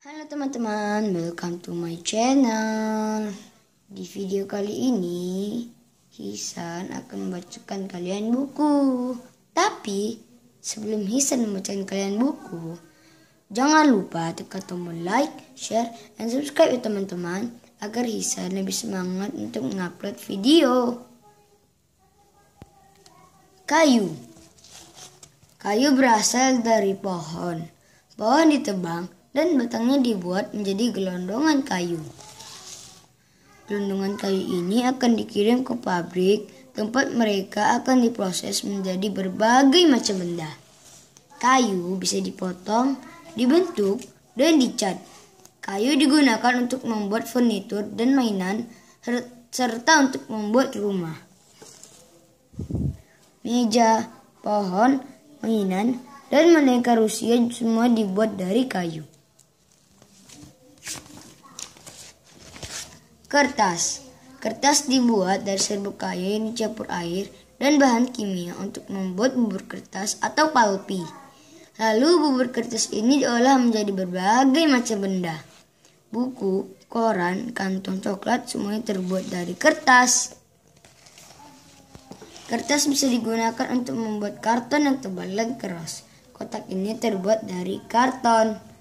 Halo teman-teman, welcome to my channel. Di video kali ini, Hisan akan membacakan kalian buku. Tapi, sebelum Hisan membacakan kalian buku, jangan lupa tekan tombol like, share, dan subscribe ya teman-teman, agar Hisan lebih semangat untuk mengupload video. Kayu. Kayu berasal dari pohon. Pohon ditebang dan batangnya dibuat menjadi gelondongan kayu. Gelondongan kayu ini akan dikirim ke pabrik, tempat mereka akan diproses menjadi berbagai macam benda. Kayu bisa dipotong, dibentuk, dan dicat. Kayu digunakan untuk membuat furnitur dan mainan, serta untuk membuat rumah. Meja, pohon, mainan, dan boneka Rusia semua dibuat dari kayu. Kertas. Kertas dibuat dari serbuk kayu yang dicampur air dan bahan kimia untuk membuat bubur kertas atau pulpi. Lalu bubur kertas ini diolah menjadi berbagai macam benda. Buku, koran, kantong coklat semuanya terbuat dari kertas. Kertas bisa digunakan untuk membuat karton yang tebal dan keras. Kotak ini terbuat dari karton.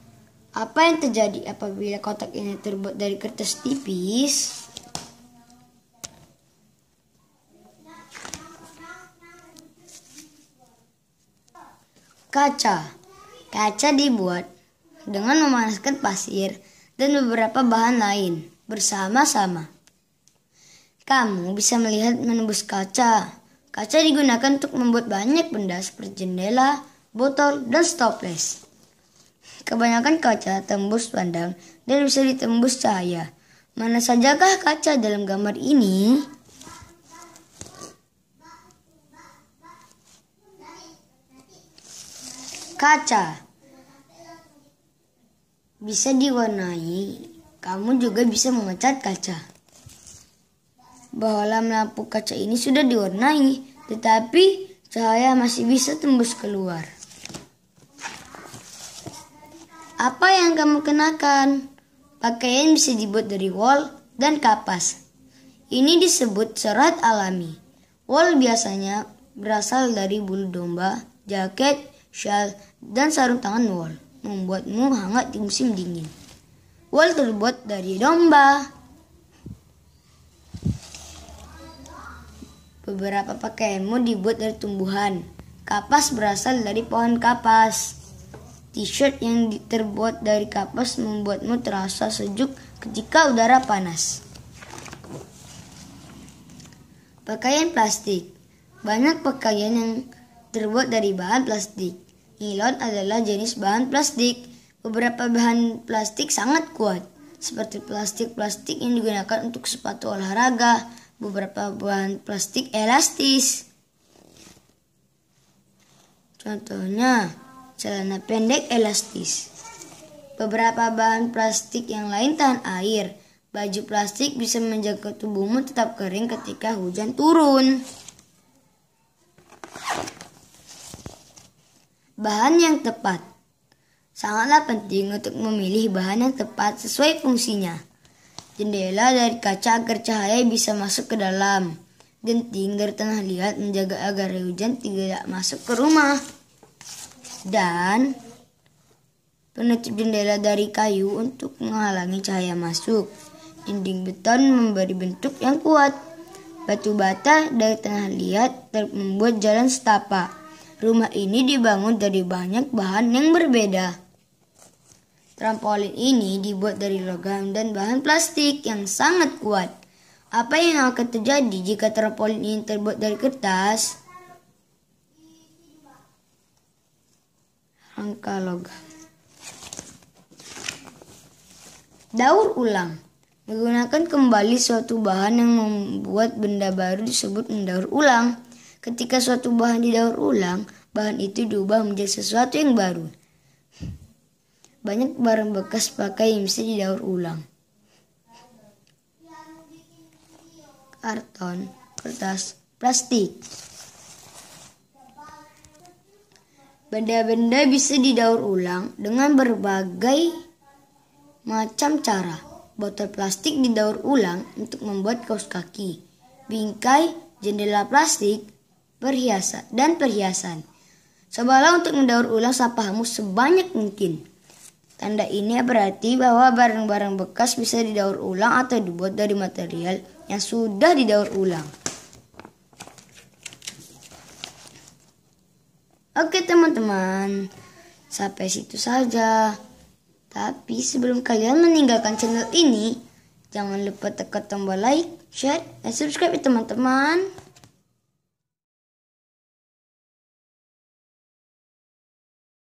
Apa yang terjadi apabila kotak ini terbuat dari kertas tipis? Kaca. Kaca dibuat dengan memanaskan pasir dan beberapa bahan lain bersama-sama. Kamu bisa melihat menembus kaca. Kaca digunakan untuk membuat banyak benda seperti jendela, botol, dan stoples. Kebanyakan kaca tembus pandang dan bisa ditembus cahaya. Mana sajakah kaca dalam gambar ini? Kaca bisa diwarnai. Kamu juga bisa mengecat kaca. Bohlam lampu kaca ini sudah diwarnai, tetapi cahaya masih bisa tembus keluar. Apa yang kamu kenakan? Pakaian bisa dibuat dari wol dan kapas. Ini disebut serat alami. Wol biasanya berasal dari bulu domba, jaket, syal, dan sarung tangan wol, membuatmu hangat di musim dingin. Wol terbuat dari domba. Beberapa pakaianmu dibuat dari tumbuhan. Kapas berasal dari pohon kapas. T-shirt yang terbuat dari kapas membuatmu terasa sejuk ketika udara panas. Pakaian plastik. Banyak pakaian yang terbuat dari bahan plastik. Nilon adalah jenis bahan plastik. Beberapa bahan plastik sangat kuat, seperti plastik yang digunakan untuk sepatu olahraga. Beberapa bahan plastik elastis. Contohnya, celana pendek elastis. Beberapa bahan plastik yang lain tahan air. Baju plastik bisa menjaga tubuhmu tetap kering ketika hujan turun. Bahan yang tepat. Sangatlah penting untuk memilih bahan yang tepat sesuai fungsinya. Jendela dari kaca agar cahaya bisa masuk ke dalam. Genting dari tanah liat menjaga agar hujan tidak masuk ke rumah. Dan penutup jendela dari kayu untuk menghalangi cahaya masuk. Dinding beton memberi bentuk yang kuat. Batu bata dari tanah liat membuat jalan setapak. Rumah ini dibangun dari banyak bahan yang berbeda. Trampolin ini dibuat dari logam dan bahan plastik yang sangat kuat. Apa yang akan terjadi jika trampolin ini terbuat dari kertas? Rangka logam. Daur ulang. Menggunakan kembali suatu bahan yang membuat benda baru disebut mendaur ulang. Ketika suatu bahan didaur ulang, bahan itu diubah menjadi sesuatu yang baru. Banyak barang bekas pakai yang bisa didaur ulang. Karton, kertas, plastik. Benda-benda bisa didaur ulang dengan berbagai macam cara. Botol plastik didaur ulang untuk membuat kaos kaki, bingkai, jendela plastik, perhiasan. Cobalah untuk mendaur ulang sampahmu sebanyak mungkin. Tanda ini berarti bahwa barang-barang bekas bisa didaur ulang atau dibuat dari material yang sudah didaur ulang. Oke teman-teman, sampai situ saja. Tapi sebelum kalian meninggalkan channel ini, jangan lupa tekan tombol like, share, dan subscribe ya teman-teman.